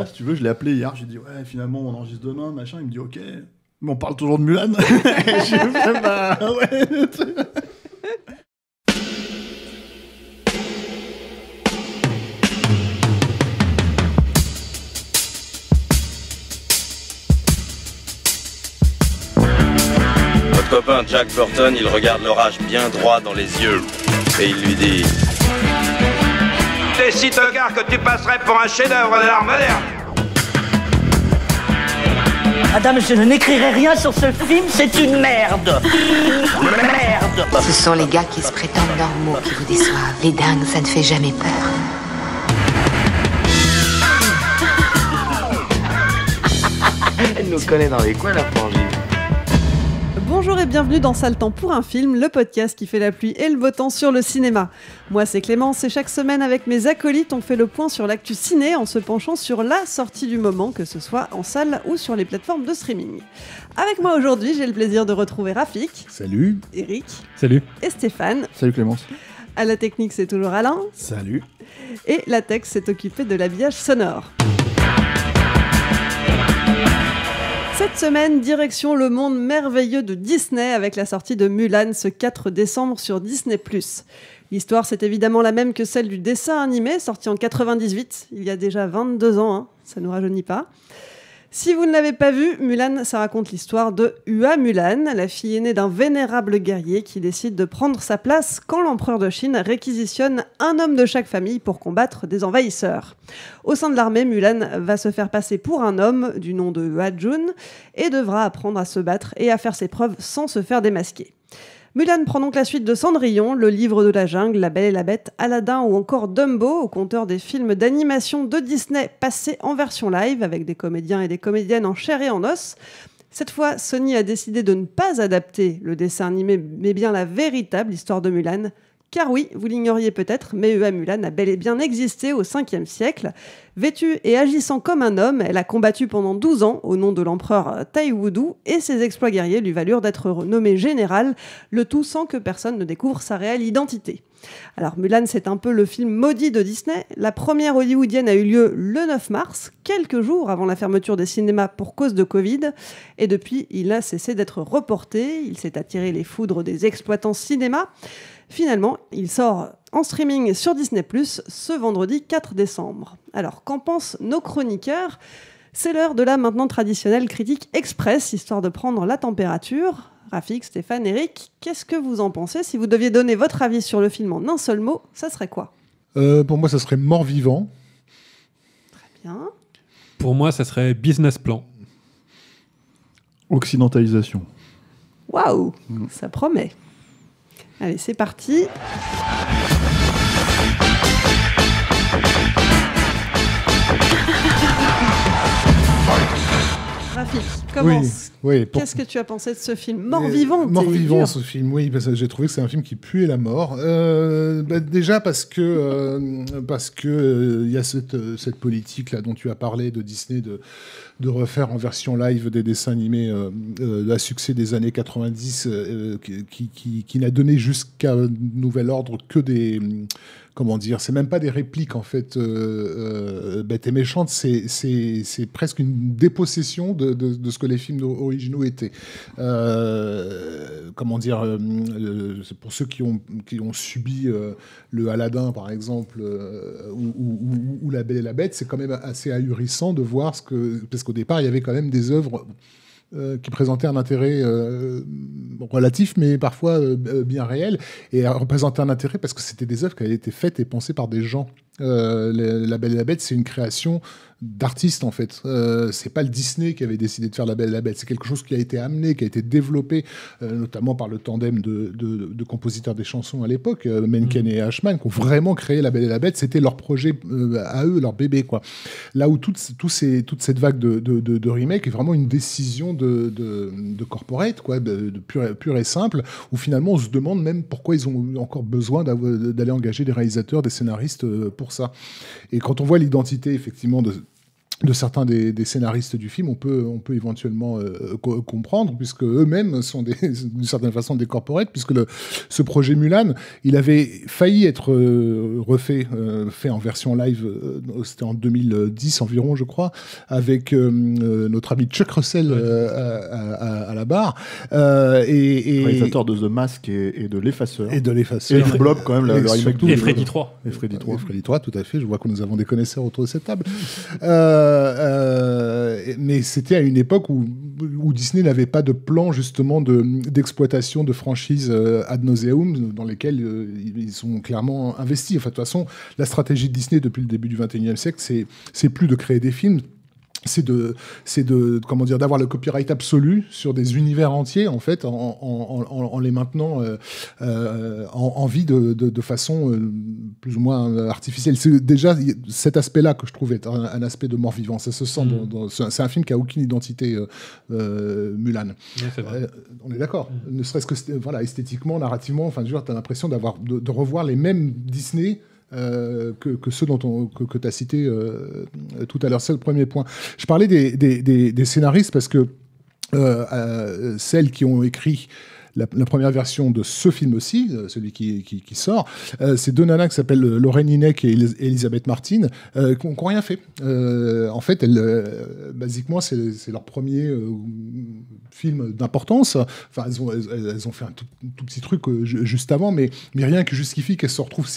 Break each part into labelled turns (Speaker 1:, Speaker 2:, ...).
Speaker 1: Si tu veux, je l'ai appelé hier, j'ai dit ouais, finalement on enregistre demain, machin. Il me dit ok, mais on parle toujours de Mulan. J'ai fait bah ouais.
Speaker 2: Votre copain Jack Burton, il regarde l'orage bien droit dans les yeux et il lui dit:
Speaker 3: T'es si tocard que tu passerais pour un chef-d'œuvre de l'art moderne.
Speaker 4: Madame, je n'écrirai rien sur ce film, c'est une merde. Merde.
Speaker 5: Ce sont les gars qui se prétendent normaux qui vous déçoivent. Les dingues, ça ne fait jamais peur.
Speaker 6: Elle nous connaît dans les coins, la frangine.
Speaker 7: Bonjour et bienvenue dans Sale Temps pour un film, le podcast qui fait la pluie et le beau temps sur le cinéma. Moi c'est Clémence et chaque semaine avec mes acolytes on fait le point sur l'actu ciné en se penchant sur la sortie du moment, que ce soit en salle ou sur les plateformes de streaming. Avec moi aujourd'hui j'ai le plaisir de retrouver Rafik.
Speaker 1: Salut.
Speaker 7: Eric.
Speaker 8: Salut.
Speaker 7: Et Stéphane.
Speaker 1: Salut Clémence.
Speaker 7: À la technique c'est toujours Alain.
Speaker 1: Salut.
Speaker 7: Et la tech s'est occupée de l'habillage sonore. Cette semaine, direction le monde merveilleux de Disney avec la sortie de Mulan ce 4 décembre sur Disney+. L'histoire, c'est évidemment la même que celle du dessin animé, sorti en 98, il y a déjà 22 ans, hein, ça nous rajeunit pas. Si vous ne l'avez pas vu, Mulan, ça raconte l'histoire de Hua Mulan, la fille aînée d'un vénérable guerrier qui décide de prendre sa place quand l'empereur de Chine réquisitionne un homme de chaque famille pour combattre des envahisseurs. Au sein de l'armée, Mulan va se faire passer pour un homme du nom de Hua Jun et devra apprendre à se battre et à faire ses preuves sans se faire démasquer. Mulan prend donc la suite de Cendrillon, Le Livre de la Jungle, La Belle et la Bête, Aladdin ou encore Dumbo, au compteur des films d'animation de Disney passés en version live avec des comédiens et des comédiennes en chair et en os. Cette fois, Sony a décidé de ne pas adapter le dessin animé, mais bien la véritable histoire de Mulan. Car oui, vous l'ignoriez peut-être, mais Hua Mulan a bel et bien existé au 5e siècle. Vêtue et agissant comme un homme, elle a combattu pendant 12 ans au nom de l'empereur Tai Wudu et ses exploits guerriers lui valurent d'être renommée générale, le tout sans que personne ne découvre sa réelle identité. Alors Mulan, c'est un peu le film maudit de Disney. La première hollywoodienne a eu lieu le 9 mars, quelques jours avant la fermeture des cinémas pour cause de Covid. Et depuis, il a cessé d'être reporté. Il s'est attiré les foudres des exploitants cinéma. Finalement, il sort en streaming sur Disney+, ce vendredi 4 décembre. Alors, qu'en pensent nos chroniqueurs ? C'est l'heure de la maintenant traditionnelle critique express, histoire de prendre la température. Rafik, Stéphane, Eric, qu'est-ce que vous en pensez ? Si vous deviez donner votre avis sur le film en un seul mot, ça serait quoi ?
Speaker 8: Pour moi, ça serait mort-vivant.
Speaker 7: Très bien.
Speaker 8: Pour moi, ça serait business plan.
Speaker 1: Occidentalisation.
Speaker 7: Waouh, ça promet. Allez, c'est parti. Rafik, commence.
Speaker 8: Oui,
Speaker 7: Qu'est-ce que tu as pensé de ce film ? Mort-vivant,
Speaker 8: Mort-vivant, ce film, oui, parce que j'ai trouvé que c'est un film qui puait la mort. Déjà parce que y a cette politique là dont tu as parlé de Disney de refaire en version live des dessins animés à succès des années 90 qui n'a donné jusqu'à nouvel ordre que des... Comment dire, c'est même pas des répliques en fait bêtes et méchantes, c'est presque une dépossession de ce que les films originaux étaient. Comment dire, pour ceux qui ont subi le Aladdin par exemple ou La Belle et la Bête, c'est quand même assez ahurissant de voir parce qu'au départ il y avait quand même des œuvres qui présentaient un intérêt relatif, mais parfois bien réel, et représentaient un intérêt parce que c'était des œuvres qui avaient été faites et pensées par des gens. La Belle et la Bête, c'est une création d'artistes, en fait. C'est pas le Disney qui avait décidé de faire La Belle et la Bête, c'est quelque chose qui a été amené, qui a été développé, notamment par le tandem de compositeurs des chansons à l'époque, Menken et Ashman, qui ont vraiment créé La Belle et la Bête. C'était leur projet à eux, leur bébé, quoi. Là où toute cette vague de remake est vraiment une décision de corporate, quoi, de pure et simple, où finalement on se demande même pourquoi ils ont encore besoin d'aller engager des réalisateurs, des scénaristes pour ça. Et quand on voit l'identité effectivement de certains des scénaristes du film, on peut éventuellement comprendre, puisque eux-mêmes sont d'une certaine façon des corporates, puisque ce projet Mulan, il avait failli être fait en version live, c'était en 2010 environ, je crois, avec notre ami Chuck Russell à la barre.
Speaker 1: Réalisateur de The Mask et de L'Effaceur.
Speaker 8: Et de L'Effaceur.
Speaker 1: Et Blob, quand même, le remake.
Speaker 9: Et Freddy 3.
Speaker 1: Et Freddy 3.
Speaker 8: Et Freddy 3, tout à fait. Je vois que nous avons des connaisseurs autour de cette table. Mais c'était à une époque où Disney n'avait pas de plan justement d'exploitation de franchises ad nauseum dans lesquelles ils sont clairement investis. Enfin, de toute façon, la stratégie de Disney depuis le début du XXIe siècle, c'est plus de créer des films. C'est comment dire, d'avoir le copyright absolu sur des univers entiers, en fait, en les maintenant en vie de façon plus ou moins artificielle. C'est déjà cet aspect-là que je trouve être un aspect de mort-vivant. Ça se sent c'est un film qui a aucune identité, Mulan.
Speaker 9: Oui, c'est vrai.
Speaker 8: On est d'accord. Ne serait-ce que voilà, esthétiquement, narrativement, enfin, tu as l'impression de revoir les mêmes Disney que ceux que tu as cités tout à l'heure. C'est le premier point. Je parlais des scénaristes parce que celles qui ont écrit la première version de ce film aussi, celui qui sort, c'est deux nanas qui s'appellent Lorraine Hynek et Elisabeth Martin, qui n'ont rien fait. En fait, basiquement, c'est leur premier film d'importance. Enfin, elles ont fait un tout petit truc juste avant, mais rien qui justifie qu'elles se retrouvent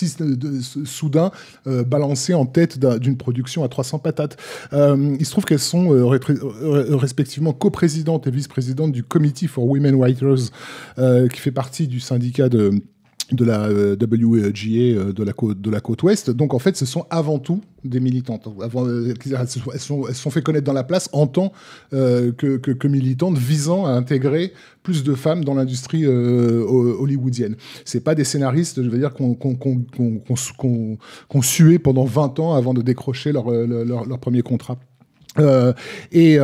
Speaker 8: soudain balancées en tête d'une production à 300 patates. Il se trouve qu'elles sont respectivement coprésidentes et vice-présidentes du Committee for Women Writers, qui fait partie du syndicat de la WGA de la côte ouest. Donc en fait, ce sont avant tout des militantes. Elles se sont fait connaître dans la place en tant que militantes visant à intégrer plus de femmes dans l'industrie hollywoodienne. C'est pas des scénaristes, je veux dire, qu'on suait pendant 20 ans avant de décrocher leur premier contrat. Et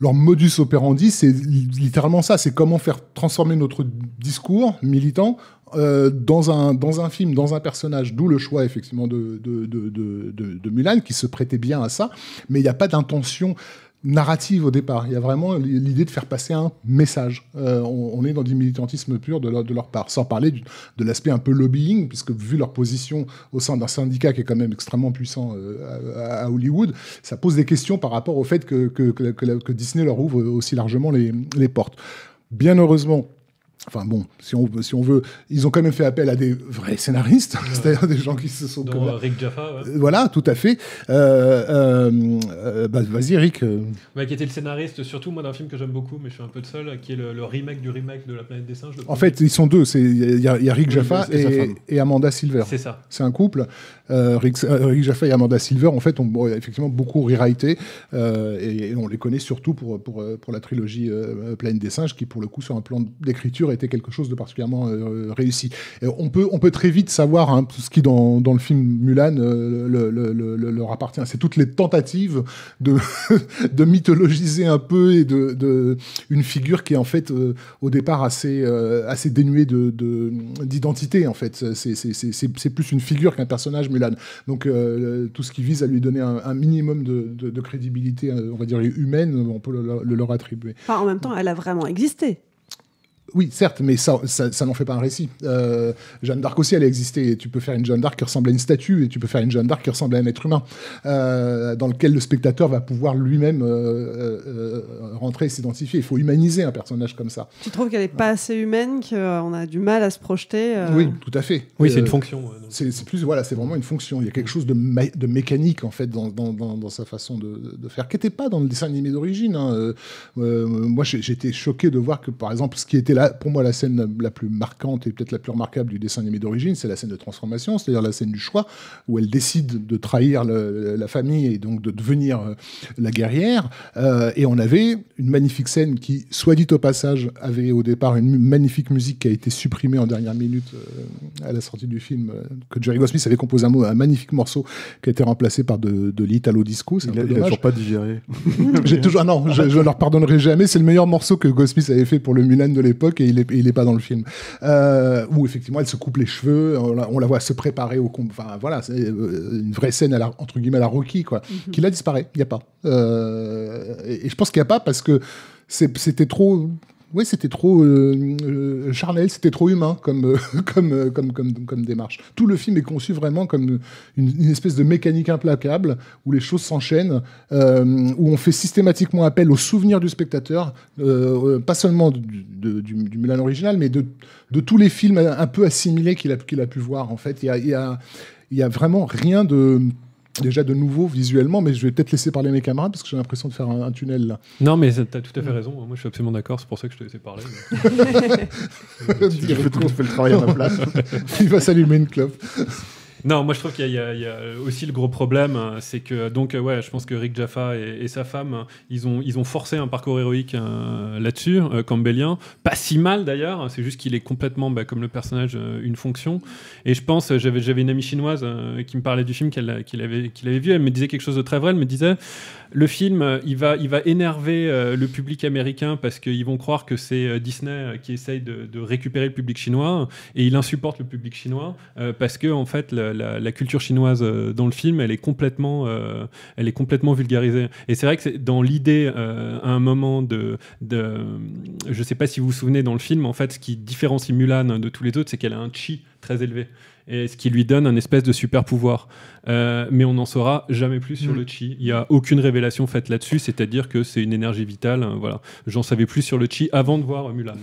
Speaker 8: leur modus operandi, c'est littéralement ça. C'est comment faire transformer notre discours militant dans un film, dans un personnage. D'où le choix effectivement de Mulan, qui se prêtait bien à ça. Mais il n'y a pas d'intention narrative au départ. Il y a vraiment l'idée de faire passer un message. On est dans du militantisme pur de leur part, sans parler de l'aspect un peu lobbying, puisque vu leur position au sein d'un syndicat qui est quand même extrêmement puissant à Hollywood, ça pose des questions par rapport au fait que Disney leur ouvre aussi largement les portes. Bien heureusement, enfin bon, si on veut, ils ont quand même fait appel à des vrais scénaristes, c'est-à-dire des gens qui se sont...
Speaker 9: Dont Rick Jaffa, ouais.
Speaker 8: Voilà, tout à fait. Vas-y, Rick.
Speaker 9: Qui était le scénariste, surtout moi, d'un film que j'aime beaucoup, mais je suis un peu de seul, qui est le remake du remake de La Planète des Singes.
Speaker 8: En fait, ils sont deux. Il y a Rick Jaffa et Amanda Silver.
Speaker 9: C'est ça.
Speaker 8: C'est un couple. Rick Jaffa et Amanda Silver, en fait, ont effectivement beaucoup rewrité, et on les connaît surtout pour la trilogie Planète des Singes, qui, pour le coup, sur un plan d'écriture, était quelque chose de particulièrement réussi. Et on peut très vite savoir ce qui, dans le film Mulan, leur appartient. C'est toutes les tentatives de mythologiser un peu et de une figure qui est en fait au départ assez dénuée d'identité, en fait. C'est plus une figure qu'un personnage, Mulan. Donc tout ce qui vise à lui donner un minimum de crédibilité, on va dire humaine, on peut le leur attribuer.
Speaker 7: Enfin, en même temps, elle a vraiment existé.
Speaker 8: Oui, certes, mais ça n'en fait pas un récit. Jeanne d'Arc aussi, elle a existé. Et tu peux faire une Jeanne d'Arc qui ressemble à une statue, et tu peux faire une Jeanne d'Arc qui ressemble à un être humain, dans lequel le spectateur va pouvoir lui-même rentrer et s'identifier. Il faut humaniser un personnage comme ça.
Speaker 7: Tu trouves qu'elle n'est pas assez humaine, qu'on a du mal à se projeter
Speaker 8: Oui, tout à fait.
Speaker 9: Oui, c'est une fonction. Ouais,
Speaker 8: c'est plus, voilà, c'est vraiment une fonction. Il y a quelque chose de mécanique, en fait, dans sa façon de faire, qui n'était pas dans le dessin animé d'origine. Moi, j'étais choqué de voir que, par exemple, ce qui était pour moi, la scène la plus marquante et peut-être la plus remarquable du dessin animé d'origine, c'est la scène de transformation, c'est-à-dire la scène du choix, où elle décide de trahir la famille et donc de devenir la guerrière. Et on avait une magnifique scène qui, soit dit au passage, avait au départ une magnifique musique qui a été supprimée en dernière minute à la sortie du film, que Jerry Goldsmith avait composé un magnifique morceau qui a été remplacé par de l'Italo Disco.
Speaker 1: Il n'a toujours pas digéré.
Speaker 8: J'ai toujours, non, je ne leur pardonnerai jamais. C'est le meilleur morceau que Goldsmith avait fait pour le Mulan de l'époque. l'époque et il est pas dans le film. Où effectivement elle se coupe les cheveux, on la voit se préparer au combat. Enfin voilà, c'est une vraie scène entre guillemets à la Rocky quoi. Qui là disparaît, il y a pas. Et je pense qu'il y a pas parce que c'était trop. Oui, c'était trop charnel, c'était trop humain comme démarche. Tout le film est conçu vraiment comme une espèce de mécanique implacable où les choses s'enchaînent, où on fait systématiquement appel aux souvenirs du spectateur, pas seulement du Mulan original, mais de tous les films un peu assimilés qu'il a pu voir. En fait, il y a vraiment rien déjà de nouveau visuellement, mais je vais peut-être laisser parler mes camarades parce que j'ai l'impression de faire un tunnel là.
Speaker 9: Non, mais tu as tout à fait raison. Moi, je suis absolument d'accord. C'est pour ça que je te laissais parler.
Speaker 1: Il fait le travail à ma place.
Speaker 8: Il va s'allumer une clope.
Speaker 9: Non, moi je trouve qu'il y a aussi le gros problème, c'est que donc ouais, je pense que Rick Jaffa et sa femme, ils ont forcé un parcours héroïque là-dessus, campbellien, pas si mal d'ailleurs. C'est juste qu'il est complètement comme le personnage une fonction. Et je pense, j'avais une amie chinoise qui me parlait du film qu'il avait vu. Elle me disait quelque chose de très vrai. Elle me disait le film, il va énerver le public américain parce qu'ils vont croire que c'est Disney qui essaye de récupérer le public chinois, et il insupporte le public chinois parce que en fait la culture chinoise dans le film, elle est complètement vulgarisée. Et c'est vrai que c'est dans l'idée à un moment je sais pas si vous vous souvenez, dans le film, en fait, ce qui différencie Mulan de tous les autres, c'est qu'elle a un chi très élevé. Et ce qui lui donne un espèce de super pouvoir. Mais on n'en saura jamais plus sur le chi. Il n'y a aucune révélation faite là-dessus, c'est-à-dire que c'est une énergie vitale. Voilà. J'en savais plus sur le chi avant de voir Mulan.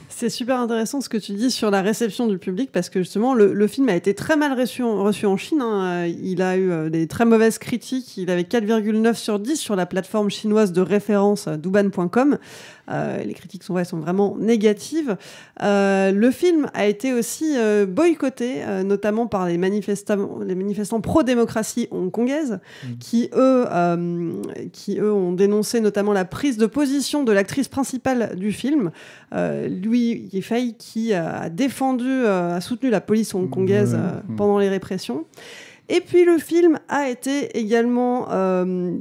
Speaker 7: C'est super intéressant ce que tu dis sur la réception du public, parce que justement, le film a été très mal reçu en Chine. Hein. Il a eu des très mauvaises critiques. Il avait 4,9 sur 10 sur la plateforme chinoise de référence douban.com. Les critiques sont vraiment négatives. Le film a été aussi boycotté, notamment par les manifestants pro-démocratie hongkongaise, qui eux ont dénoncé notamment la prise de position de l'actrice principale du film, Liu Yifei, qui a soutenu la police hongkongaise pendant les répressions. Et puis le film a été également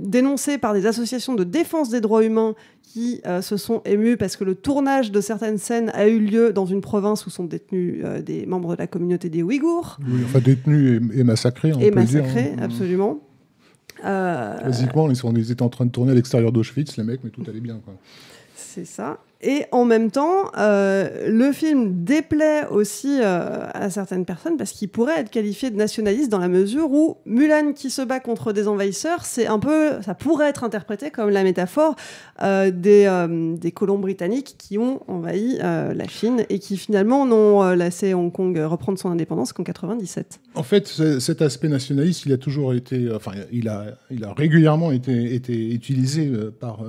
Speaker 7: dénoncé par des associations de défense des droits humains qui se sont émus parce que le tournage de certaines scènes a eu lieu dans une province où sont détenus des membres de la communauté des Ouïghours.
Speaker 8: Oui, enfin détenus et massacrés, on peut le dire.
Speaker 7: Absolument.
Speaker 8: Basiquement, ils étaient en train de tourner à l'extérieur d'Auschwitz, les mecs, mais tout allait bien, quoi.
Speaker 7: C'est ça. Et en même temps, le film déplaît aussi à certaines personnes parce qu'il pourrait être qualifié de nationaliste dans la mesure où Mulan qui se bat contre des envahisseurs, ça pourrait être interprété comme la métaphore des colons britanniques qui ont envahi la Chine et qui finalement n'ont laissé Hong Kong reprendre son indépendance qu'en 97.
Speaker 8: En fait, cet aspect nationaliste, il a toujours été, il a régulièrement été utilisé par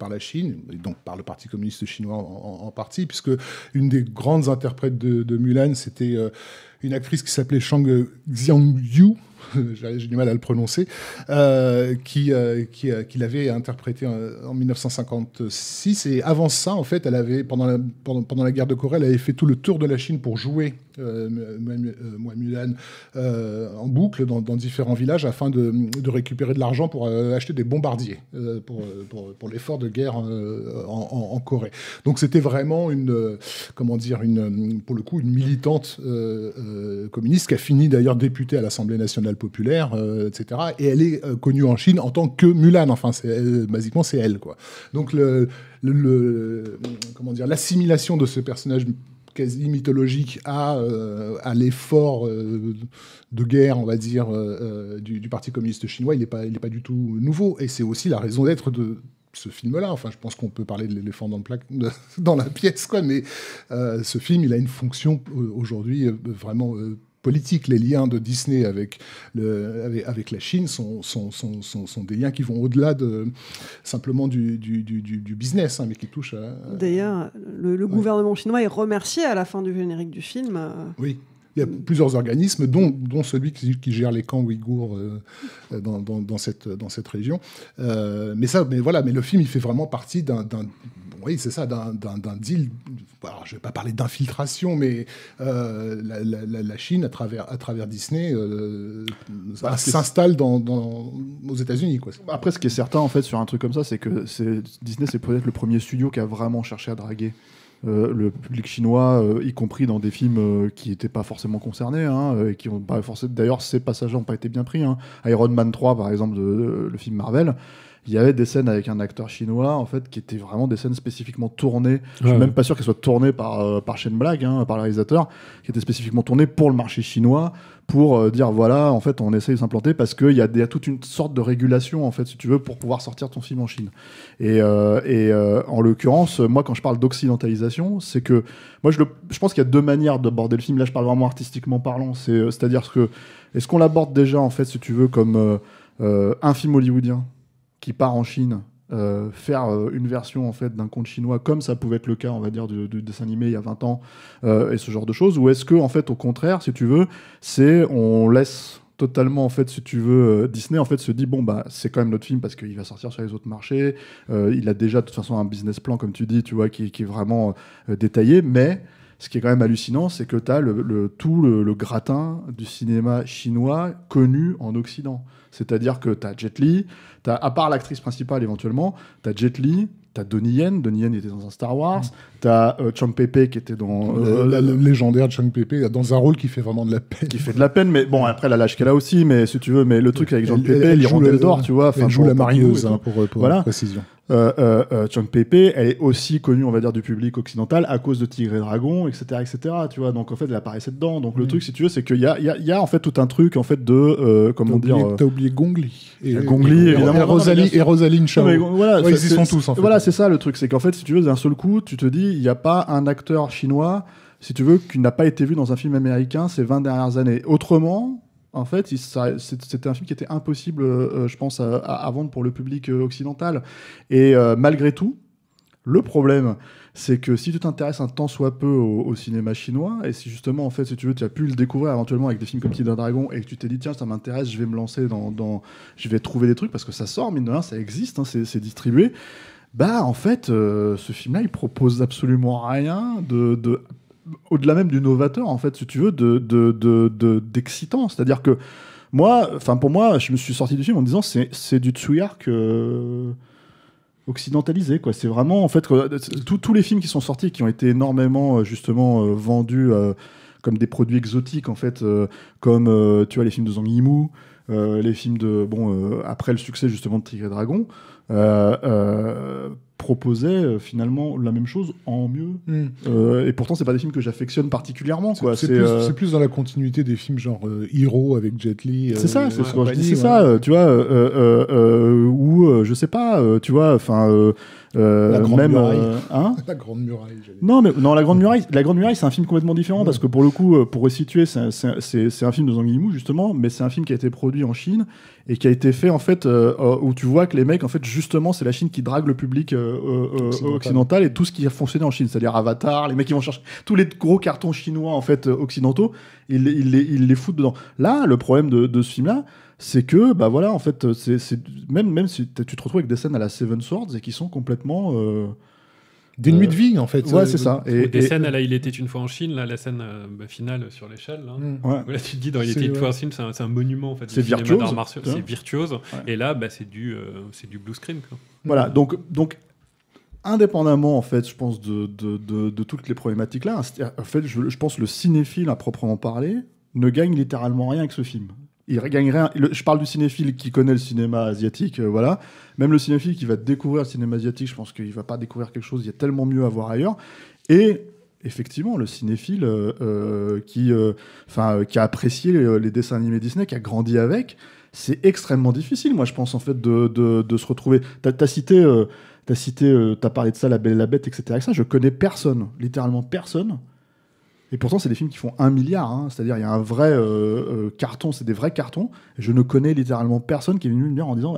Speaker 8: la Chine, et donc par le Parti communiste chinois en partie, puisque une des grandes interprètes de Mulan, c'était une actrice qui s'appelait Shang Xiangyu, j'ai du mal à le prononcer, qui l'avait interprété en 1956. Et avant ça, en fait, elle avait, pendant la guerre de Corée, elle avait fait tout le tour de la Chine pour jouer Mulan en boucle dans différents villages afin de récupérer de l'argent pour acheter des bombardiers pour l'effort de guerre en Corée. Donc c'était vraiment pour le coup, une militante communiste qui a fini d'ailleurs députée à l'Assemblée nationale populaire, etc. Et elle est connue en Chine en tant que Mulan. Enfin, basiquement, c'est elle, quoi. Donc l'assimilation de ce personnage quasi mythologique à l'effort de guerre, on va dire, du Parti communiste chinois, il n'est pas du tout nouveau. Et c'est aussi la raison d'être de ce film-là. Enfin, je pense qu'on peut parler de l'éléphant dans la pièce, quoi. Mais ce film, il a une fonction aujourd'hui vraiment politique. Les liens de Disney avec la Chine sont des liens qui vont au-delà de simplement du business, mais qui touchent à...
Speaker 7: D'ailleurs, le gouvernement chinois est remercié à la fin du générique du film.
Speaker 8: Oui. Il y a plusieurs organismes, dont celui qui gère les camps ouïghours dans cette région. Mais le film, il fait vraiment partie d'un deal. Alors, je ne vais pas parler d'infiltration, mais la Chine, à travers Disney, s'installe aux États-Unis, quoi.
Speaker 1: Après, ce qui est certain, en fait, sur un truc comme ça, c'est que Disney, c'est peut-être le premier studio qui a vraiment cherché à draguer le public chinois, y compris dans des films qui n'étaient pas forcément concernés, et qui ont pas forcément. D'ailleurs, ces passages-là n'ont pas été bien pris. Iron Man 3, par exemple, le film Marvel. Il y avait des scènes avec un acteur chinois, en fait, qui étaient vraiment des scènes spécifiquement tournées. Je suis même pas sûr qu'elles soient tournées par Shane Black, par le réalisateur, qui étaient spécifiquement tournées pour le marché chinois, pour dire, voilà, en fait, on essaye de s'implanter parce qu'il y a toute une sorte de régulation, en fait, si tu veux, pour pouvoir sortir ton film en Chine. Et en l'occurrence, moi, quand je parle d'occidentalisation, c'est que, moi, je pense qu'il y a deux manières d'aborder le film. Là, je parle vraiment artistiquement parlant. C'est-à-dire que, est-ce qu'on l'aborde déjà, en fait, si tu veux, comme un film hollywoodien qui part en Chine, faire une version en fait d'un conte chinois comme ça pouvait être le cas, on va dire, du dessin animé il y a 20 ans, et ce genre de choses, ou est-ce que en fait au contraire, si tu veux, on laisse totalement en fait, si tu veux, Disney en fait se dit bon bah c'est quand même notre film parce qu'il va sortir sur les autres marchés, il a déjà de toute façon un business plan comme tu dis, tu vois, qui est vraiment détaillé, mais ce qui est quand même hallucinant, c'est que tu as tout le gratin du cinéma chinois connu en Occident. C'est-à-dire que tu as Jet Li, à part l'actrice principale éventuellement, tu as Jet Li, tu as Donnie Yen était dans un Star Wars, tu as Chang Pei qui était dans...
Speaker 8: le légendaire Chang Pei, dans un rôle qui fait vraiment de la peine.
Speaker 1: Qui fait de la peine, mais bon, après, elle a l'âge qu'elle a aussi, mais si tu veux, mais le truc avec Chang Pei, l'Hirondelle d'Or, tu vois...
Speaker 8: Elle joue la marieuse, pour
Speaker 1: voilà.
Speaker 8: précision.
Speaker 1: Chang Pei, elle est aussi connue, on va dire, du public occidental à cause de Tigre et Dragon, etc., tu vois. Donc en fait, elle apparaissait dedans. Donc le truc, si tu veux, c'est qu'il y a en fait tout un truc en fait de comment dire.
Speaker 8: T'as oublié Gong Li.
Speaker 1: Gong Li, évidemment.
Speaker 8: Et Rosalind Chao.
Speaker 1: Voilà,
Speaker 8: ils y sont tous. En fait.
Speaker 1: Voilà, c'est ça le truc, c'est qu'en fait, si tu veux, d'un seul coup, tu te dis, il n'y a pas un acteur chinois, si tu veux, qui n'a pas été vu dans un film américain ces 20 dernières années. Autrement. En fait, c'était un film qui était impossible, je pense, à vendre pour le public occidental. Et malgré tout, le problème, c'est que si tu t'intéresses un tant soit peu au cinéma chinois, et si justement, en fait, si tu veux, tu as pu le découvrir éventuellement avec des films comme Tigre Dragon, et que tu t'es dit, tiens, ça m'intéresse, je vais me lancer je vais trouver des trucs, parce que ça sort, mine de rien, ça existe, c'est distribué. Bah, en fait, ce film-là, il propose absolument rien au-delà même du novateur, en fait, si tu veux, d'excitant. C'est-à-dire que pour moi, je me suis sorti du film en me disant c'est du Tsuyark occidentalisé, quoi. C'est vraiment, en fait, tous les films qui sont sortis, qui ont été énormément, justement, vendus comme des produits exotiques, en fait, comme, tu vois, les films de Zhang Yimou, les films après le succès, justement, de Tigre et Dragon, proposait finalement la même chose en mieux. Et pourtant, c'est pas des films que j'affectionne particulièrement, quoi.
Speaker 8: C'est plus dans la continuité des films genre Hero avec Jet Li.
Speaker 1: C'est ça, c'est ce que je dis, c'est ça, tu vois, ou je sais pas, tu vois, enfin.
Speaker 8: La Grande Muraille.
Speaker 1: La Grande Muraille. Non, La Grande Muraille, c'est un film complètement différent parce que pour le coup, pour resituer, c'est un film de Zhang Yimou justement, mais c'est un film qui a été produit en Chine et qui a été fait en fait où tu vois que les mecs, en fait, justement, c'est la Chine qui drague le public occidental et tout ce qui a fonctionné en Chine, c'est-à-dire Avatar, les mecs qui vont chercher tous les gros cartons chinois en fait occidentaux, ils les foutent dedans. Là, le problème de ce film-là, c'est que, bah voilà, en fait, même si tu te retrouves avec des scènes à la Seven Swords et qui sont complètement...
Speaker 8: des nuits de vie, en fait.
Speaker 1: Ouais, c'est ça.
Speaker 9: Des scènes, là, il était une fois en Chine, là, la scène finale sur l'échelle. Là. Là, tu te dis, dans il était une fois en Chine, c'est un monument, en fait.
Speaker 1: C'est virtuose.
Speaker 9: C'est virtuose. Ouais. Et là, bah, c'est du blue screen, quoi.
Speaker 1: Voilà, donc indépendamment, en fait, je pense, de toutes les problématiques là, en fait, je pense le cinéphile, à proprement parler, ne gagne littéralement rien avec ce film. Il gagne rien. Je parle du cinéphile qui connaît le cinéma asiatique, voilà. Même le cinéphile qui va découvrir le cinéma asiatique, je pense qu'il va pas découvrir quelque chose, il y a tellement mieux à voir ailleurs. Et effectivement, le cinéphile qui a apprécié les dessins animés Disney, qui a grandi avec, c'est extrêmement difficile, moi, je pense, en fait, de se retrouver. T'as parlé de ça, La Belle et la Bête, etc. Je connais personne, littéralement personne. Et pourtant, c'est des films qui font 1 milliard. Hein. C'est-à-dire, il y a un vrai carton, c'est des vrais cartons. Et je ne connais littéralement personne qui est venu me dire en disant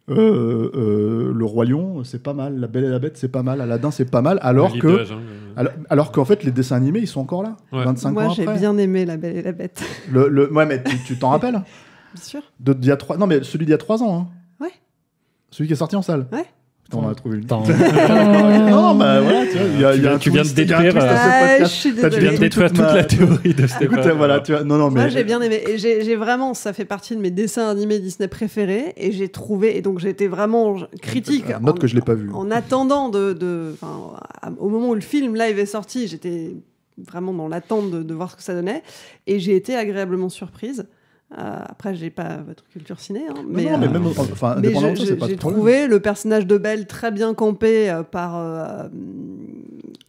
Speaker 1: Le Roi Lion, c'est pas mal. La Belle et la Bête, c'est pas mal. Aladdin, c'est pas mal. Alors qu'en fait, les dessins animés, ils sont encore là. Ouais. 25 ans après.
Speaker 7: Moi, j'ai bien aimé La Belle et la Bête.
Speaker 1: Ouais, mais tu t'en rappelles?
Speaker 7: Bien sûr.
Speaker 1: Non, mais celui d'il y a 3 ans. Hein.
Speaker 7: Ouais.
Speaker 1: Celui qui est sorti en salle.
Speaker 7: Ouais.
Speaker 1: On en a trouvé une.
Speaker 8: Tant.
Speaker 1: Non, bah voilà, tu vois,
Speaker 9: Tu viens de détruire,
Speaker 7: je suis
Speaker 9: tu viens de
Speaker 7: désolée.
Speaker 9: détruire toute la théorie de Stéphane.
Speaker 1: Écoute, voilà, tu vois, non,
Speaker 7: Moi,
Speaker 1: mais
Speaker 7: j'ai bien aimé. Et j'ai vraiment, ça fait partie de mes dessins animés Disney préférés. Et j'ai trouvé, et donc j'ai été vraiment critique.
Speaker 1: Note que je l'ai pas vu.
Speaker 7: En attendant au moment où le film live est sorti, j'étais vraiment dans l'attente de voir ce que ça donnait. Et j'ai été agréablement surprise. Après, j'ai pas votre culture ciné, hein, mais
Speaker 1: même, enfin,
Speaker 7: mais
Speaker 1: indépendamment de ça, c'est pas
Speaker 7: j'ai
Speaker 1: de problème.
Speaker 7: trouvé le personnage de Belle très bien campé par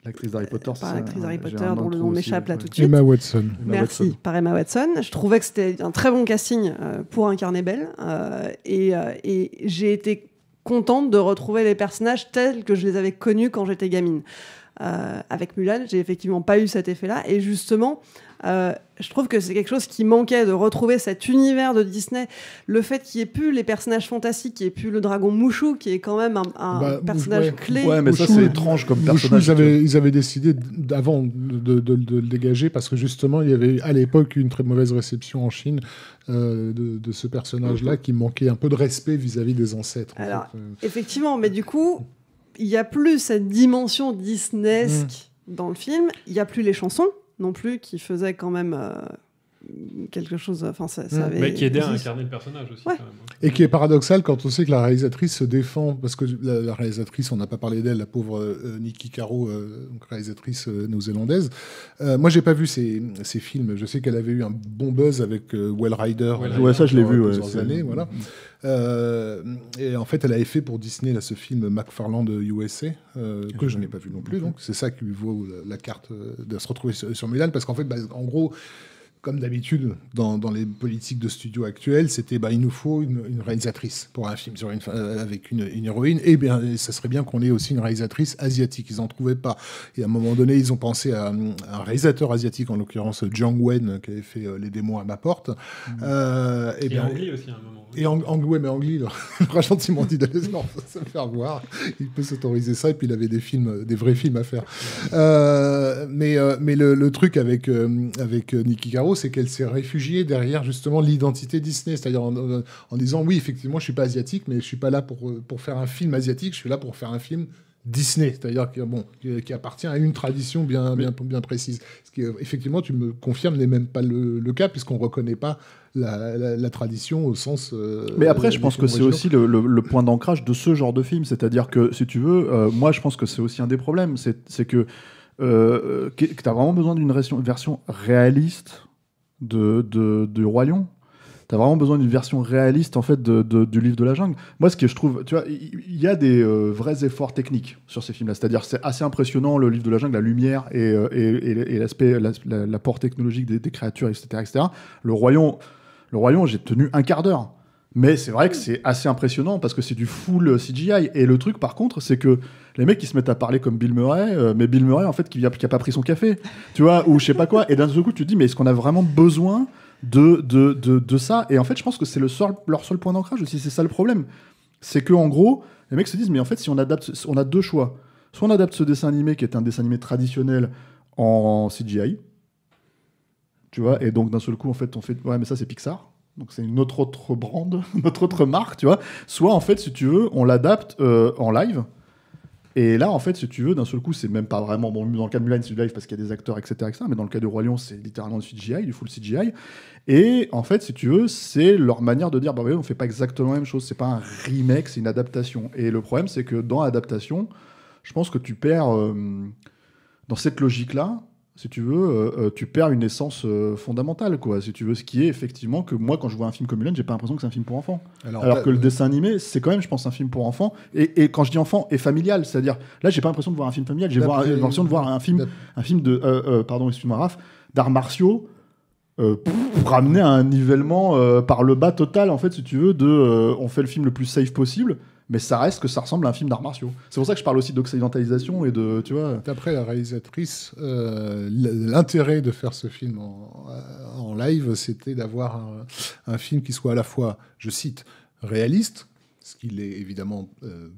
Speaker 1: L'actrice d'Harry Potter,
Speaker 7: par
Speaker 1: ça,
Speaker 7: l'actrice Harry
Speaker 1: j'ai
Speaker 7: Potter,
Speaker 1: un
Speaker 7: dont le
Speaker 1: intro
Speaker 7: nom
Speaker 1: aussi,
Speaker 7: m'échappe là
Speaker 1: ouais.
Speaker 7: tout de suite.
Speaker 8: Emma Watson.
Speaker 7: Merci, par Emma Watson. Je trouvais que c'était un très bon casting pour incarner Belle. Et j'ai été contente de retrouver les personnages tels que je les avais connus quand j'étais gamine. Avec Mulan, j'ai effectivement pas eu cet effet-là. Et justement, je trouve que c'est quelque chose qui manquait, de retrouver cet univers de Disney. Le fait qu'il n'y ait plus les personnages fantastiques, qu'il n'y ait plus le dragon Mouchou, qui est quand même un personnage clé.
Speaker 1: Ouais, mais ça,
Speaker 8: Mouchou,
Speaker 1: c'est étrange comme
Speaker 8: Mouchou,
Speaker 1: personnage.
Speaker 8: ils avaient décidé avant de le dégager parce que justement, il y avait à l'époque une très mauvaise réception en Chine de ce personnage-là qui manquait un peu de respect vis-à-vis des ancêtres.
Speaker 7: Alors, effectivement, mais du coup, il n'y a plus cette dimension Disneyesque dans le film. Il n'y a plus les chansons non plus qui faisaient quand même quelque chose. Enfin, ça avait
Speaker 9: Mais qui aidait à incarner le personnage aussi.
Speaker 7: Ouais.
Speaker 9: Quand même.
Speaker 8: Et qui est paradoxal quand on sait que la réalisatrice se défend, parce que la réalisatrice, on n'a pas parlé d'elle, la pauvre Niki Caro, donc réalisatrice néo-zélandaise. Moi, j'ai pas vu ces films. Je sais qu'elle avait eu un bon buzz avec Well Rider.
Speaker 1: Ouais, ça, je l'ai vu.
Speaker 8: Plusieurs années, voilà. Et en fait, elle avait fait pour Disney là, ce film McFarland USA, que je n'ai pas vu non plus. Donc, c'est ça qui lui vaut la carte de se retrouver sur Mulan, parce qu'en fait, en gros, comme d'habitude dans les politiques de studio actuelles, c'était il nous faut une réalisatrice pour un film avec une héroïne. Et bien, ça serait bien qu'on ait aussi une réalisatrice asiatique. Ils n'en trouvaient pas. Et à un moment donné, ils ont pensé à un réalisateur asiatique, en l'occurrence Jiang Wen, qui avait fait Les démons à ma porte.
Speaker 9: Et Angli aussi à un moment.
Speaker 8: Et Angli, mais Angli, il aura gentiment dit d'aller se faire voir. Il peut s'autoriser ça, et puis il avait des vrais films à faire. Mais le truc avec Niki Caro, c'est qu'elle s'est réfugiée derrière justement l'identité Disney, c'est-à-dire en disant oui, effectivement, je suis pas asiatique, mais je suis pas là pour faire un film asiatique, je suis là pour faire un film Disney, c'est-à-dire qui appartient à une tradition bien précise. Ce qui, effectivement, tu me confirmes, n'est même pas le cas, puisqu'on reconnaît pas la tradition au sens...
Speaker 1: mais après, je pense que c'est aussi le point d'ancrage de ce genre de film. C'est-à-dire que, si tu veux, moi, je pense que c'est aussi un des problèmes. C'est que tu as vraiment besoin d'une version réaliste du Roi Lion. Tu as vraiment besoin d'une version réaliste, en fait, du livre de la jungle. Moi, ce que je trouve... Tu vois, il y a des vrais efforts techniques sur ces films-là. C'est-à-dire c'est assez impressionnant, le livre de la jungle, la lumière et l'aspect, l'apport technologique des créatures, etc. Le Roi Lion, j'ai tenu un quart d'heure. Mais c'est vrai que c'est assez impressionnant parce que c'est du full CGI. Et le truc, par contre, c'est que les mecs qui se mettent à parler comme Bill Murray, mais Bill Murray, en fait, qui a pas pris son café, tu vois, ou je sais pas quoi. Et d'un seul coup, tu te dis, mais est-ce qu'on a vraiment besoin de ça? Et en fait, je pense que c'est leur seul point d'ancrage aussi. C'est ça le problème. C'est que en gros, les mecs se disent, mais en fait, si on adapte, on a deux choix. Soit on adapte ce dessin animé qui est un dessin animé traditionnel en CGI, tu vois, et donc d'un seul coup, en fait, on fait, ouais, mais ça, c'est Pixar. Donc c'est une autre brand, notre autre marque, tu vois. Soit en fait, si tu veux, on l'adapte en live. Et là, en fait, si tu veux, d'un seul coup, c'est même pas vraiment... Bon, dans le cas de Mulan, c'est du live parce qu'il y a des acteurs, etc. Mais dans le cas de Roi Lion, c'est littéralement du CGI, du full CGI. Et en fait, si tu veux, c'est leur manière de dire, bah oui, on fait pas exactement la même chose. C'est pas un remake, c'est une adaptation. Et le problème, c'est que dans l'adaptation, je pense que tu perds... dans cette logique-là, si tu veux, tu perds une essence fondamentale, quoi. Si tu veux, ce qui est effectivement que moi, quand je vois un film comme Mulan, j'ai pas l'impression que c'est un film pour enfants. Alors que le dessin animé, c'est quand même, je pense, un film pour enfants. Et quand je dis enfant, et familial, c'est-à-dire, là, j'ai pas l'impression de voir un film familial. J'ai l'impression de voir un film de, pardon, excuse-moi, Raph, d'arts martiaux. Pour ramener à un nivellement par le bas total, en fait, si tu veux, on fait le film le plus safe possible. Mais ça reste que ça ressemble à un film d'arts martiaux. C'est pour ça que je parle aussi d'occidentalisation et de, tu vois...
Speaker 8: D'après la réalisatrice, l'intérêt de faire ce film en live, c'était d'avoir un film qui soit à la fois, je cite, réaliste, ce qu'il est évidemment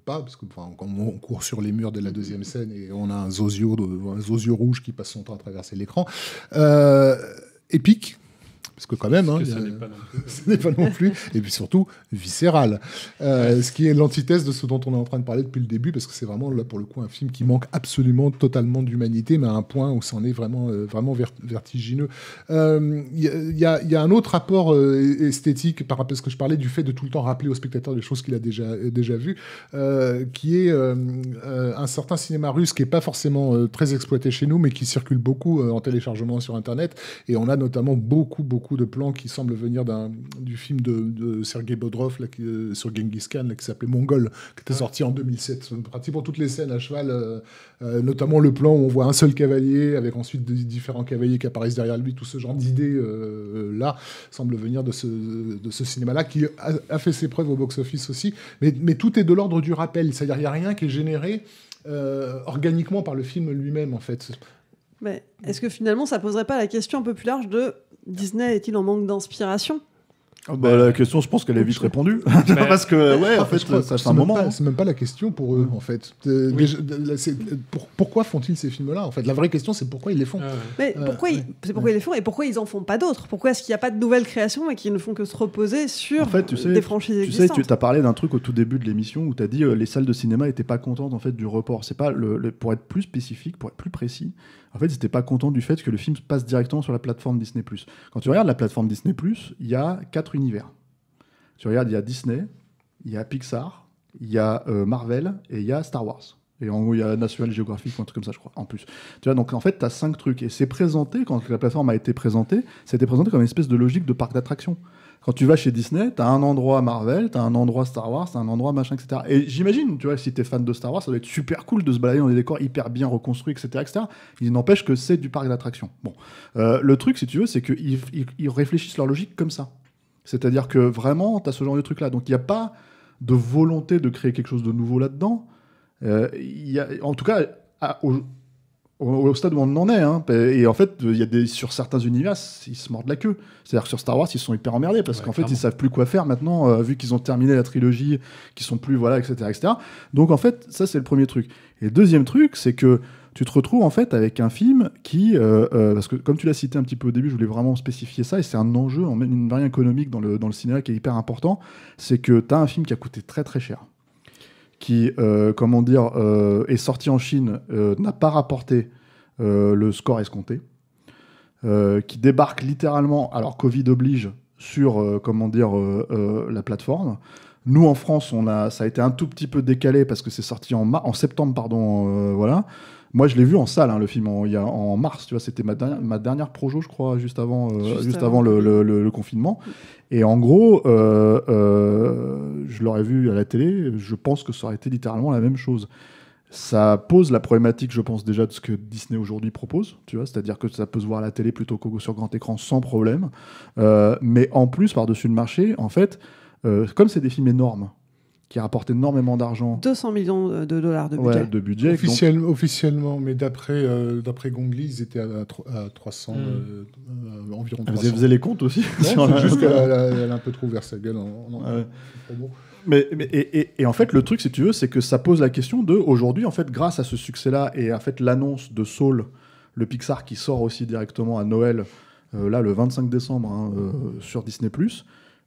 Speaker 8: pas, parce que quand on court sur les murs de la deuxième scène et on a un zozio rouge qui passe son temps à traverser l'écran, épique, parce que quand même,
Speaker 9: Parce
Speaker 8: hein,
Speaker 9: que ça n'est pas non plus.
Speaker 8: ce n'est pas non plus, et puis surtout viscéral, ce qui est l'antithèse de ce dont on est en train de parler depuis le début, parce que c'est vraiment là pour le coup un film qui manque absolument totalement d'humanité, mais à un point où c'en est vraiment vertigineux. Il y a un autre rapport esthétique par rapport à ce que je parlais du fait de tout le temps rappeler au spectateur des choses qu'il a déjà vues, qui est un certain cinéma russe qui est pas forcément très exploité chez nous, mais qui circule beaucoup en téléchargement sur Internet, et on a notamment beaucoup de plans qui semblent venir du film de Sergei Bodrov là, sur Genghis Khan là, qui s'appelait Mongol, qui était sorti en 2007. Pratiquement toutes les scènes à cheval, notamment le plan où on voit un seul cavalier avec ensuite différents cavaliers qui apparaissent derrière lui, tout ce genre d'idées là semble venir de ce cinéma-là qui a fait ses preuves au box-office aussi, mais tout est de l'ordre du rappel, c'est-à-dire il n'y a rien qui est généré organiquement par le film lui-même en fait.
Speaker 7: Mais est-ce que finalement ça poserait pas la question un peu plus large de Disney est-il en manque d'inspiration ?
Speaker 1: La question, je pense qu'elle est vite répondue. Parce que, ouais, en fait, ça c'est un moment.
Speaker 8: C'est même pas la question pour eux, en fait. Pourquoi font-ils ces films-là, en fait ? La vraie question, c'est pourquoi ils les font.
Speaker 7: Mais pourquoi ils les font et pourquoi ils en font pas d'autres ? Pourquoi est-ce qu'il n'y a pas de nouvelles créations et qu'ils ne font que se reposer sur des franchises existantes ?
Speaker 1: Tu as parlé d'un truc au tout début de l'émission où tu as dit les salles de cinéma n'étaient pas contentes en fait, du report. C'est pas pour être plus spécifique, pour être plus précis, en fait, ils n'étaient pas contents du fait que le film passe directement sur la plateforme Disney+. Quand tu regardes la plateforme Disney+, il y a 4 univers. Tu regardes, il y a Disney, il y a Pixar, il y a Marvel et il y a Star Wars. Et en gros, il y a National Geographic ou un truc comme ça, je crois, en plus. Tu vois, donc en fait, tu as 5 trucs. Et c'est présenté, quand la plateforme a été présentée, c'était présenté comme une espèce de logique de parc d'attractions. Quand tu vas chez Disney, tu as un endroit Marvel, tu as un endroit Star Wars, tu as un endroit machin, etc. Et j'imagine, tu vois, si tu es fan de Star Wars, ça doit être super cool de se balader dans des décors hyper bien reconstruits, etc. Il n'empêche que c'est du parc d'attractions. Bon. Le truc, si tu veux, c'est qu'ils réfléchissent leur logique comme ça. C'est-à-dire que vraiment, tu as ce genre de truc-là. Donc il n'y a pas de volonté de créer quelque chose de nouveau là-dedans. En tout cas, au stade où on en est, hein. Et en fait, il y a sur certains univers, ils se mordent la queue. C'est-à-dire que sur Star Wars, ils sont hyper emmerdés parce qu'en fait, ils savent plus quoi faire maintenant, vu qu'ils ont terminé la trilogie, qu'ils sont plus, voilà, etc. Donc en fait, ça c'est le premier truc. Et le deuxième truc, c'est que tu te retrouves en fait avec un film qui, parce que comme tu l'as cité un petit peu au début, je voulais vraiment spécifier ça, et c'est un enjeu, une variante économique dans le cinéma qui est hyper important, c'est que tu as un film qui a coûté très très cher, qui, est sorti en Chine, n'a pas rapporté le score escompté, qui débarque littéralement, alors Covid oblige, sur la plateforme. Nous, en France, ça a été un tout petit peu décalé parce que c'est sorti en septembre, pardon, voilà. Moi, je l'ai vu en salle, hein, le film, en mars, tu vois, c'était ma dernière projo, je crois, juste avant le confinement. Et en gros, je l'aurais vu à la télé, je pense que ça aurait été littéralement la même chose. Ça pose la problématique, je pense, déjà de ce que Disney aujourd'hui propose, tu vois, c'est-à-dire que ça peut se voir à la télé plutôt que sur grand écran sans problème. Mais en plus, par-dessus le marché, en fait, comme c'est des films énormes, qui rapportent énormément d'argent.
Speaker 7: 200 millions de dollars de budget.
Speaker 1: Ouais, de budget.
Speaker 8: Officiellement, mais d'après Gongli, ils étaient à 300, environ 300.
Speaker 1: Vous avez les comptes aussi?
Speaker 8: Non, c'est juste qu'elle a un peu trop ouvert sa gueule en promo.
Speaker 1: Et en fait, le truc, si tu veux, c'est que ça pose la question de, aujourd'hui, en fait, grâce à ce succès-là, et en fait, l'annonce de Soul, le Pixar qui sort aussi directement à Noël, là, le 25 décembre, sur Disney+,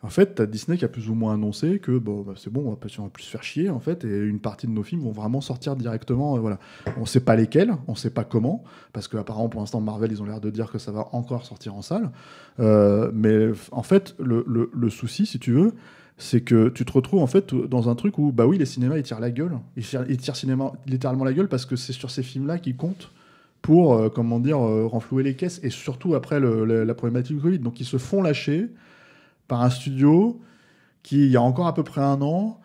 Speaker 1: en fait, t'as Disney qui a plus ou moins annoncé que c'est bon, on va plus se faire chier, en fait, et une partie de nos films vont vraiment sortir directement. Voilà. On sait pas lesquels, on sait pas comment, parce qu'apparemment, pour l'instant, Marvel, ils ont l'air de dire que ça va encore sortir en salle. Mais en fait, le souci, si tu veux, c'est que tu te retrouves en fait dans un truc où, bah oui, les cinémas, ils tirent la gueule. Ils tirent littéralement la gueule parce que c'est sur ces films-là qu'ils comptent pour, renflouer les caisses, et surtout après la problématique du Covid. Donc, ils se font lâcher par un studio qui, il y a encore à peu près un an,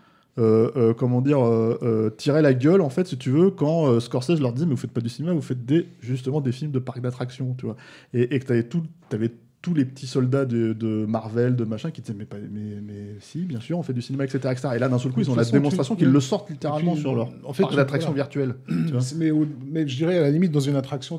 Speaker 1: tirait la gueule, en fait, si tu veux, quand Scorsese leur dit « mais vous faites pas du cinéma, vous faites justement des films de parcs d'attractions », tu vois. Et que t'avais tous les petits soldats de Marvel, de machin, qui disaient mais si, bien sûr, on fait du cinéma, etc. Et là, d'un seul coup, ils ont la démonstration qu'ils le sortent littéralement sur leur parc d'attractions virtuelles.
Speaker 8: Mais je dirais, à la limite, dans une attraction,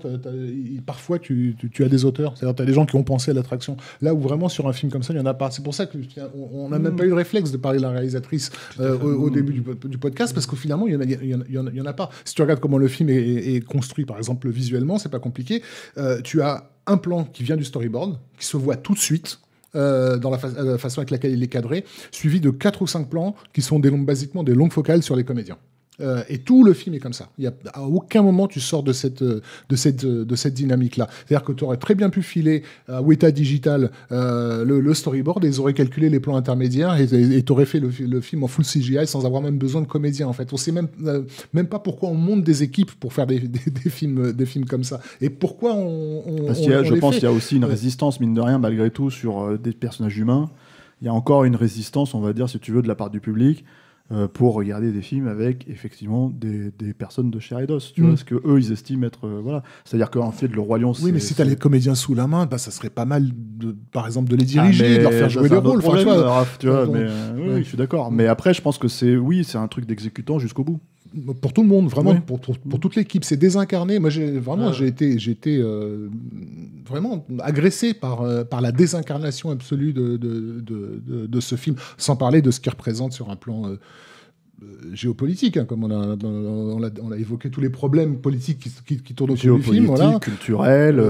Speaker 8: parfois, tu as des auteurs. C'est-à-dire, tu as des gens qui ont pensé à l'attraction. Là où vraiment, sur un film comme ça, il n'y en a pas. C'est pour ça qu'on n'a même pas eu le réflexe de parler de la réalisatrice au début du podcast, parce que finalement, il y en a pas. Si tu regardes comment le film est construit, par exemple, visuellement, c'est pas compliqué. Tu as un plan qui vient du storyboard, qui se voit tout de suite, dans la façon avec laquelle il est cadré, suivi de 4 ou 5 plans qui sont basiquement des longues focales sur les comédiens. Et tout le film est comme ça. À aucun moment tu sors de cette dynamique-là. C'est-à-dire que tu aurais très bien pu filer à Weta Digital le storyboard et ils auraient calculé les plans intermédiaires et tu aurais fait le film en full CGI sans avoir même besoin de comédiens. En fait, on sait même pas pourquoi on monte des équipes pour faire des films comme ça. Et pourquoi
Speaker 1: Parce qu'il y a, je pense qu'il y a aussi une résistance, mine de rien, malgré tout, sur des personnages humains. Il y a encore une résistance, on va dire, si tu veux, de la part du public. Pour regarder des films avec effectivement des personnes de chair et d'os, tu vois, ce que eux ils estiment être voilà. C'est-à-dire qu'en fait le Roi Lion,
Speaker 8: oui, mais si t'as les comédiens sous la main, ça serait pas mal par exemple de les diriger, de leur faire jouer des rôles.
Speaker 1: Problème, tu vois, mais oui, je suis d'accord. Mais après, je pense que c'est un truc d'exécutant jusqu'au bout.
Speaker 8: Pour tout le monde, vraiment, pour toute l'équipe, c'est désincarné. Moi, j'ai été vraiment agressé par la désincarnation absolue de ce film, sans parler de ce qu'il représente sur un plan géopolitique, hein, comme on l'a évoqué, tous les problèmes politiques qui tournent autour du film. Voilà.
Speaker 1: Culturel,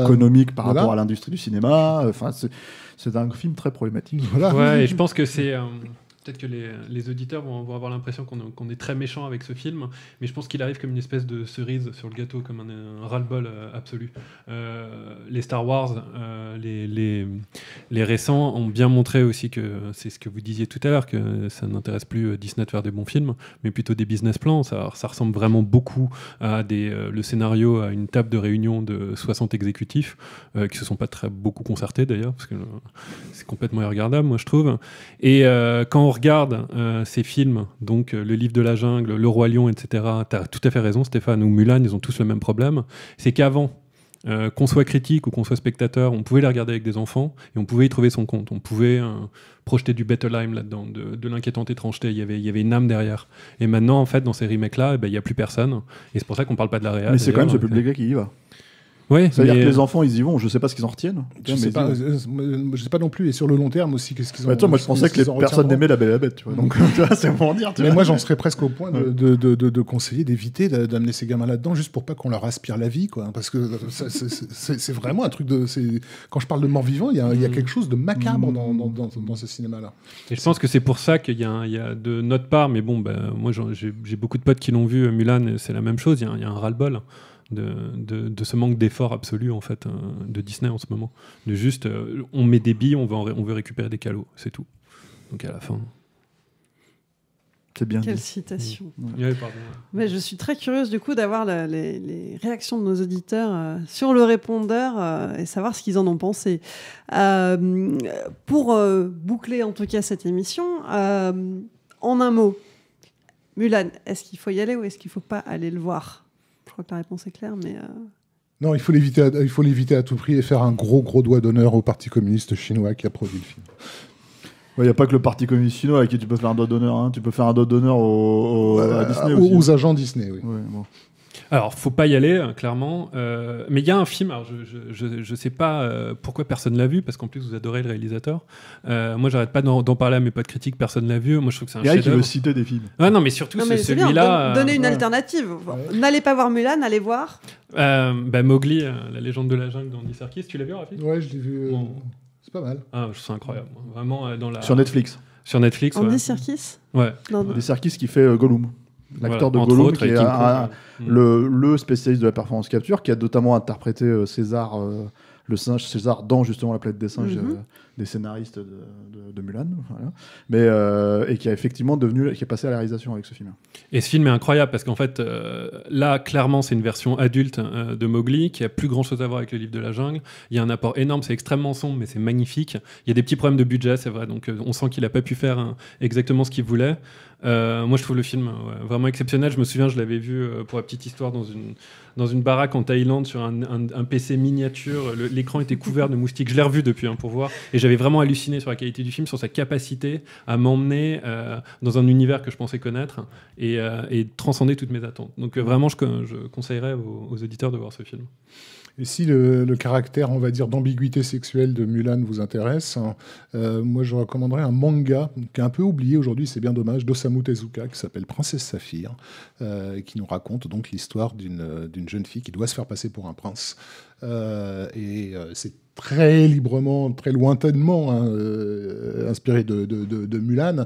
Speaker 1: économique par rapport à l'industrie du cinéma. Enfin, c'est un film très problématique.
Speaker 9: Voilà. Ouais, et je pense que c'est... Peut-être que les auditeurs vont avoir l'impression qu'on est très méchant avec ce film, mais je pense qu'il arrive comme une espèce de cerise sur le gâteau, comme un ras-le-bol absolu. Les Star Wars, les récents, ont bien montré aussi que c'est ce que vous disiez tout à l'heure, que ça n'intéresse plus Disney de faire des bons films, mais plutôt des business plans. Ça ressemble vraiment beaucoup à le scénario à une table de réunion de 60 exécutifs, qui se sont pas beaucoup concertés d'ailleurs, parce que c'est complètement irregardable, moi je trouve. Et quand on regarde ces films, donc Le Livre de la Jungle, Le Roi Lion, etc., tu as tout à fait raison, Stéphane, ou Mulan, ils ont tous le même problème. C'est qu'avant, qu'on soit critique ou qu'on soit spectateur, on pouvait les regarder avec des enfants et on pouvait y trouver son compte. On pouvait projeter du Bettelheim là-dedans, de l'inquiétante étrangeté. Il y avait une âme derrière. Et maintenant, en fait, dans ces remakes-là, il n'y a plus personne. Et c'est pour ça qu'on ne parle pas de la réal.
Speaker 1: Mais c'est quand même ce public-là qui y va.
Speaker 9: Ouais,
Speaker 1: c'est-à-dire que les enfants, ils y vont. Je sais pas ce qu'ils en retiennent.
Speaker 8: Je sais pas non plus. Et sur le long terme aussi, qu'est-ce qu'ils ont.
Speaker 1: Moi, je pensais que les personnes n'aimaient La Belle et la Bête. Tu vois. Donc, tu vois, c'est pour dire.
Speaker 8: Mais moi, j'en serais presque au point de conseiller d'éviter d'amener ces gamins là-dedans, juste pour pas qu'on leur aspire la vie, quoi. Parce que c'est vraiment un truc de. Quand je parle de mort vivant, il y a quelque chose de macabre dans ce cinéma-là.
Speaker 9: Et je pense que c'est pour ça qu'il y a de notre part. Mais bon, moi, j'ai beaucoup de potes qui l'ont vu. Mulan, c'est la même chose. Il y a un ras-le-bol. De ce manque d'effort absolu en fait de Disney en ce moment, de juste on met des billes, on veut récupérer des calots, c'est tout. Donc à la fin,
Speaker 1: c'est bien.
Speaker 7: Quelle
Speaker 1: dit.
Speaker 7: citation.
Speaker 9: Ouais, pardon. Mais
Speaker 7: je suis très curieuse du coup d'avoir les réactions de nos auditeurs sur le répondeur et savoir ce qu'ils en ont pensé. Pour boucler en tout cas cette émission, en un mot, Mulan, est-ce qu'il faut y aller ou est-ce qu'il ne faut pas aller le voir ? Je crois que la réponse est claire, mais...
Speaker 8: Non, il faut l'éviter à tout prix et faire un gros doigt d'honneur au Parti communiste chinois qui a produit le film.
Speaker 1: Il n'y a pas que le Parti communiste chinois à qui tu peux faire un doigt d'honneur. Hein. Tu peux faire un doigt d'honneur à Disney aussi.
Speaker 8: Aux agents Disney, oui.
Speaker 1: Ouais, bon.
Speaker 9: Alors, faut pas y aller, clairement. Mais il y a un film, alors je sais pas pourquoi personne l'a vu, parce qu'en plus vous adorez le réalisateur. Moi, j'arrête pas d'en parler à mes potes critiques, personne l'a vu. Moi, je trouve que c'est un chef-d'œuvre.
Speaker 1: Il y a qui veut citer des films.
Speaker 9: Ah non, mais surtout celui-là.
Speaker 7: Donnez une alternative. N'allez pas voir Mulan, allez voir.
Speaker 9: Mowgli, la légende de la jungle d'Andy Serkis. Tu l'as vu, Rafik ?
Speaker 8: Ouais, je l'ai vu. Bon. C'est pas mal.
Speaker 9: Ah, je trouve ça incroyable. Vraiment
Speaker 1: Sur Netflix.
Speaker 9: Sur Netflix.
Speaker 7: Andy Serkis.
Speaker 9: Ouais.
Speaker 1: Andy Serkis qui fait Gollum. L'acteur de Gollum, qui est le spécialiste de la performance capture, qui a notamment interprété César, le singe César, dans justement La planète des singes, des scénaristes de Mulan, voilà. Mais et qui a effectivement qui est passé à la réalisation avec ce film.
Speaker 9: Et ce film est incroyable parce qu'en fait, là, clairement, c'est une version adulte de Mowgli qui a plus grand chose à voir avec le livre de la jungle. Il y a un apport énorme, c'est extrêmement sombre, mais c'est magnifique. Il y a des petits problèmes de budget, c'est vrai, donc on sent qu'il a pas pu faire exactement ce qu'il voulait. Moi, je trouve le film vraiment exceptionnel. Je me souviens, je l'avais vu pour la petite histoire dans une baraque en Thaïlande sur un PC miniature. L'écran était couvert de moustiques. Je l'ai revu depuis pour voir. Et j'avais vraiment halluciné sur la qualité du film, sur sa capacité à m'emmener dans un univers que je pensais connaître et transcender toutes mes attentes. Donc vraiment, je conseillerais aux auditeurs de voir ce film.
Speaker 8: Et si le caractère, on va dire, d'ambiguïté sexuelle de Mulan vous intéresse, moi je recommanderais un manga qui est un peu oublié aujourd'hui, c'est bien dommage, d'Osamu Tezuka, qui s'appelle Princesse Saphir, qui nous raconte donc l'histoire d'une jeune fille qui doit se faire passer pour un prince. C'est très librement, très lointainement inspiré de Mulan,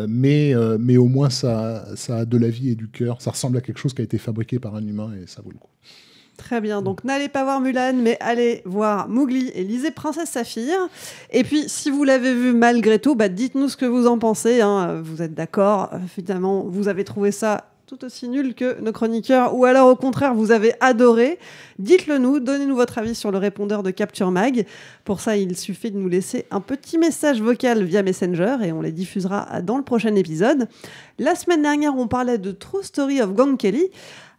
Speaker 8: mais au moins ça a de la vie et du cœur. Ça ressemble à quelque chose qui a été fabriqué par un humain et ça vaut le coup.
Speaker 7: Très bien, donc n'allez pas voir Mulan, mais allez voir Mowgli et lisez Princesse Saphir. Et puis, si vous l'avez vu malgré tout, dites-nous ce que vous en pensez. Vous êtes d'accord, finalement, vous avez trouvé ça tout aussi nul que nos chroniqueurs, ou alors au contraire, vous avez adoré. Dites-le nous, donnez-nous votre avis sur le répondeur de Capture Mag. Pour ça, il suffit de nous laisser un petit message vocal via Messenger et on les diffusera dans le prochain épisode. La semaine dernière, on parlait de True Story of Gang Kelly.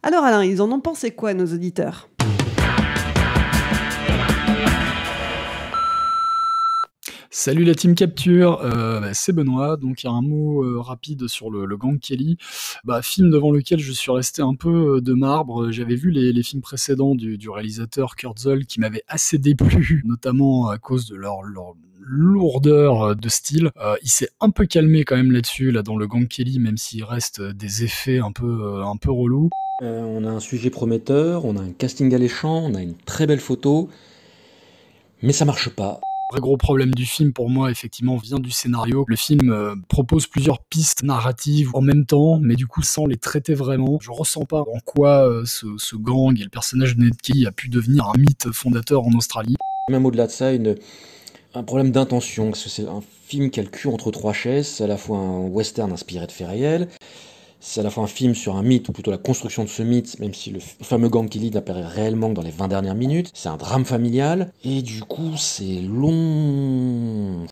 Speaker 7: Alors Alain, ils en ont pensé quoi, nos auditeurs ?
Speaker 10: Salut la team Capture, c'est Benoît, donc il y a un mot rapide sur le Gang Kelly, film devant lequel je suis resté un peu de marbre. J'avais vu les films précédents du réalisateur Kurt Zoll qui m'avaient assez déplu, notamment à cause de leur lourdeur de style. Il s'est un peu calmé quand même là-dessus, dans le Gang Kelly, même s'il reste des effets un peu relous.
Speaker 11: On a un sujet prometteur, on a un casting alléchant, on a une très belle photo, mais ça marche pas.
Speaker 10: Le vrai gros problème du film, pour moi, effectivement, vient du scénario. Le film propose plusieurs pistes narratives en même temps, mais du coup, sans les traiter vraiment. Je ressens pas en quoi ce gang et le personnage de Ned Kelly a pu devenir un mythe fondateur en Australie.
Speaker 11: Même au-delà de ça, un problème d'intention, parce que c'est un film qui a le cul entre trois chaises, c'est à la fois un western inspiré de faits réels, c'est à la fois un film sur un mythe, ou plutôt la construction de ce mythe, même si le fameux Gang Kelly n'apparaît réellement que dans les 20 dernières minutes. C'est un drame familial, et du coup, c'est long.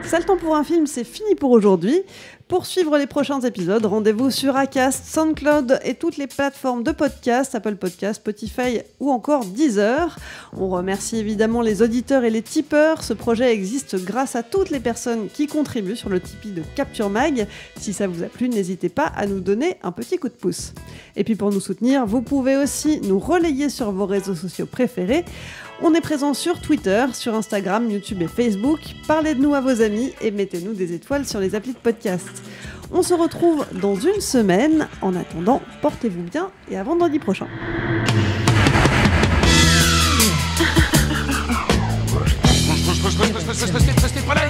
Speaker 7: C'est le temps pour un film, c'est fini pour aujourd'hui. Pour suivre les prochains épisodes, rendez-vous sur Acast, SoundCloud et toutes les plateformes de podcast, Apple Podcasts, Spotify ou encore Deezer. On remercie évidemment les auditeurs et les tipeurs. Ce projet existe grâce à toutes les personnes qui contribuent sur le Tipeee de Capture Mag. Si ça vous a plu, n'hésitez pas à nous donner un petit coup de pouce. Et puis pour nous soutenir, vous pouvez aussi nous relayer sur vos réseaux sociaux préférés. On est présent sur Twitter, sur Instagram, YouTube et Facebook. Parlez de nous à vos amis et mettez-nous des étoiles sur les applis de podcast. On se retrouve dans une semaine. En attendant, portez-vous bien et à vendredi prochain.
Speaker 3: Restez pas là,